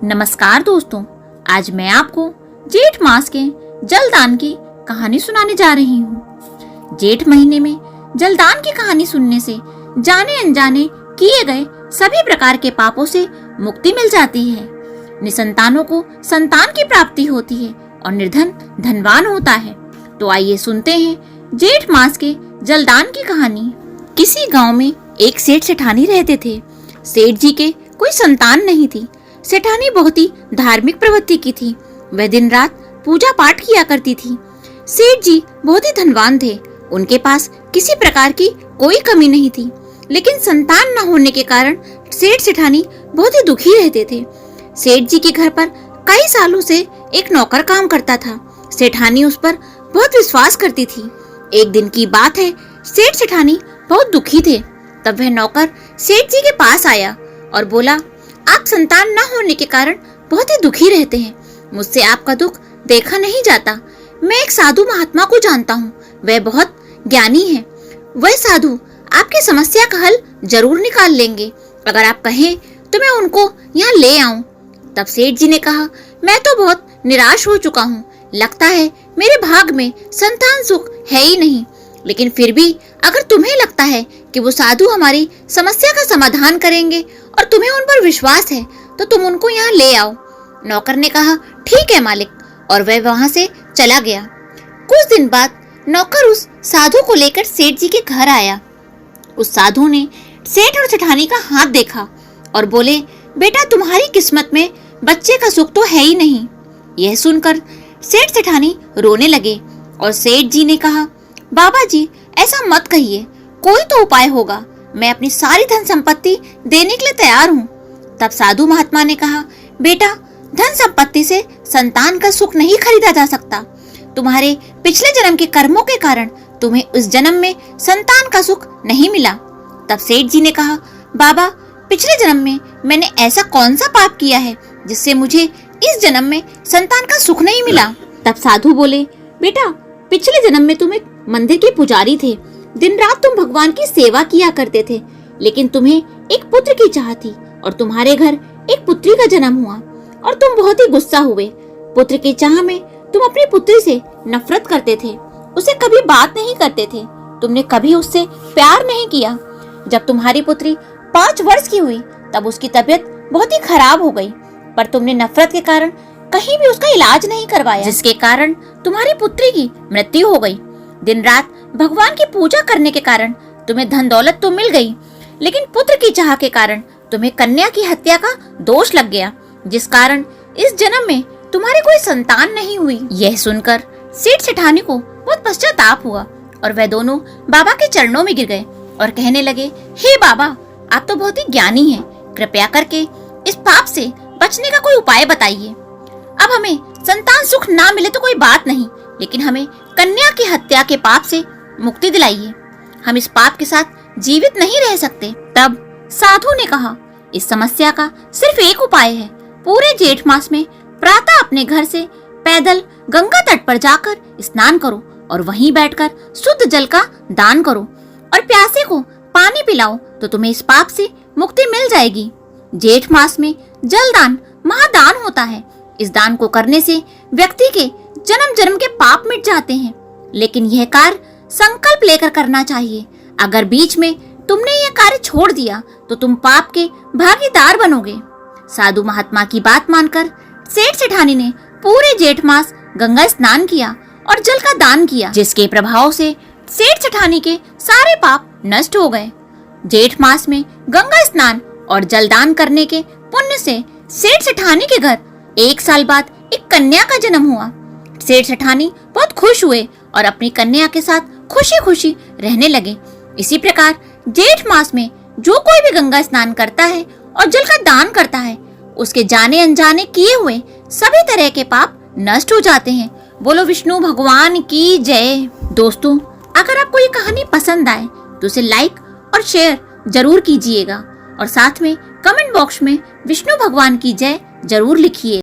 नमस्कार दोस्तों, आज मैं आपको जेठ मास के जलदान की कहानी सुनाने जा रही हूँ। जेठ महीने में जलदान की कहानी सुनने से जाने अनजाने किए गए सभी प्रकार के पापों से मुक्ति मिल जाती है। निसंतानों को संतान की प्राप्ति होती है और निर्धन धनवान होता है। तो आइए सुनते हैं जेठ मास के जलदान की कहानी। किसी गांव में एक सेठ सेठानी रहते थे। सेठ जी के कोई संतान नहीं थी। सेठानी बहुत ही धार्मिक प्रवृत्ति की थी। वह दिन रात पूजा पाठ किया करती थी। सेठ जी बहुत ही धनवान थे। उनके पास किसी प्रकार की कोई कमी नहीं थी, लेकिन संतान न होने के कारण सेठ सेठानी बहुत ही दुखी रहते थे। सेठ जी के घर पर कई सालों से एक नौकर काम करता था। सेठानी उस पर बहुत विश्वास करती थी। एक दिन की बात है, सेठ सेठानी बहुत दुखी थे। तब वह नौकर सेठ जी के पास आया और बोला, आप संतान न होने के कारण बहुत ही दुखी रहते हैं। मुझसे आपका दुख देखा नहीं जाता। मैं एक साधु महात्मा को जानता हूँ, वह बहुत ज्ञानी है। वह साधु आपकी समस्या का हल जरूर निकाल लेंगे। अगर आप कहें तो मैं उनको यहाँ ले आऊं। तब सेठ जी ने कहा, मैं तो बहुत निराश हो चुका हूँ। लगता है मेरे भाग में संतान सुख है ही नहीं। लेकिन फिर भी अगर तुम्हें लगता है कि वो साधु हमारी समस्या का समाधान करेंगे और तुम्हें उन पर विश्वास है, तो तुम उनको यहाँ ले आओ। नौकर ने कहा, ठीक है मालिक, और वह वहाँ से चला गया। कुछ दिन बाद नौकर उस साधु को लेकर सेठ जी के घर आया। उस साधु ने सेठ और सेठानी का हाथ देखा और बोले, बेटा तुम्हारी किस्मत में बच्चे का सुख तो है ही नहीं। यह सुनकर सेठ सेठानी रोने लगे और सेठ जी ने कहा, बाबा जी ऐसा मत कहिए, कोई तो उपाय होगा। मैं अपनी सारी धन संपत्ति देने के लिए तैयार हूँ। तब साधु महात्मा ने कहा, बेटा धन संपत्ति से संतान का सुख नहीं खरीदा जा सकता। तुम्हारे पिछले जन्म के कर्मों के कारण तुम्हें उस जन्म में संतान का सुख नहीं मिला। तब सेठ जी ने कहा, बाबा पिछले जन्म में मैंने ऐसा कौन सा पाप किया है जिससे मुझे इस जन्म में संतान का सुख नहीं मिला। तब साधु बोले, बेटा पिछले जन्म में तुम एक मंदिर के पुजारी थे। दिन रात तुम भगवान की सेवा किया करते थे, लेकिन तुम्हें एक पुत्र की चाह थी और तुम्हारे घर एक पुत्री का जन्म हुआ और तुम बहुत ही गुस्सा हुए। पुत्र की चाह में तुम अपनी पुत्री से नफरत करते थे, उसे कभी बात नहीं करते थे, तुमने कभी उससे प्यार नहीं किया। जब तुम्हारी पुत्री 5 वर्ष की हुई तब उसकी तबीयत बहुत ही खराब हो गई, पर तुमने नफरत के कारण कहीं भी उसका इलाज नहीं करवाया, जिसके कारण तुम्हारी पुत्री की मृत्यु हो गई। दिन रात भगवान की पूजा करने के कारण तुम्हें धन दौलत तो मिल गई, लेकिन पुत्र की चाह के कारण तुम्हें कन्या की हत्या का दोष लग गया, जिस कारण इस जन्म में तुम्हारी कोई संतान नहीं हुई। यह सुनकर सेठ सेठानी को बहुत पश्चाताप हुआ और वह दोनों बाबा के चरणों में गिर गए और कहने लगे, हे बाबा आप तो बहुत ही ज्ञानी हैं, कृपया करके इस पाप से बचने का कोई उपाय बताइए। अब हमें संतान सुख ना मिले तो कोई बात नहीं, लेकिन हमें कन्या की हत्या के पाप से मुक्ति दिलाइए। हम इस पाप के साथ जीवित नहीं रह सकते। तब साधु ने कहा, इस समस्या का सिर्फ एक उपाय है। पूरे जेठ मास में प्रातः अपने घर से पैदल गंगा तट पर जाकर स्नान करो और वहीं बैठकर शुद्ध जल का दान करो और प्यासे को पानी पिलाओ, तो तुम्हें इस पाप से मुक्ति मिल जाएगी। जेठ मास में जलदान महादान होता है। इस दान को करने से व्यक्ति के जन्म जन्म के पाप मिट जाते हैं, लेकिन यह कार्य संकल्प लेकर करना चाहिए। अगर बीच में तुमने यह कार्य छोड़ दिया तो तुम पाप के भागीदार बनोगे। साधु महात्मा की बात मानकर सेठ सेठानी ने पूरे जेठ मास गंगा स्नान किया और जल का दान किया, जिसके प्रभाव से सेठ सेठानी के सारे पाप नष्ट हो गए। जेठ मास में गंगा स्नान और जलदान करने के पुण्य से सेठ सेठानी के घर 1 साल बाद एक कन्या का जन्म हुआ। सेठ सेठानी बहुत खुश हुए और अपनी कन्या के साथ खुशी खुशी रहने लगे। इसी प्रकार जेठ मास में जो कोई भी गंगा स्नान करता है और जल का दान करता है, उसके जाने अनजाने किए हुए सभी तरह के पाप नष्ट हो जाते हैं। बोलो विष्णु भगवान की जय। दोस्तों अगर आपको ये कहानी पसंद आए तो उसे लाइक और शेयर जरूर कीजिएगा और साथ में कमेंट बॉक्स में विष्णु भगवान की जय जरूर लिखिए।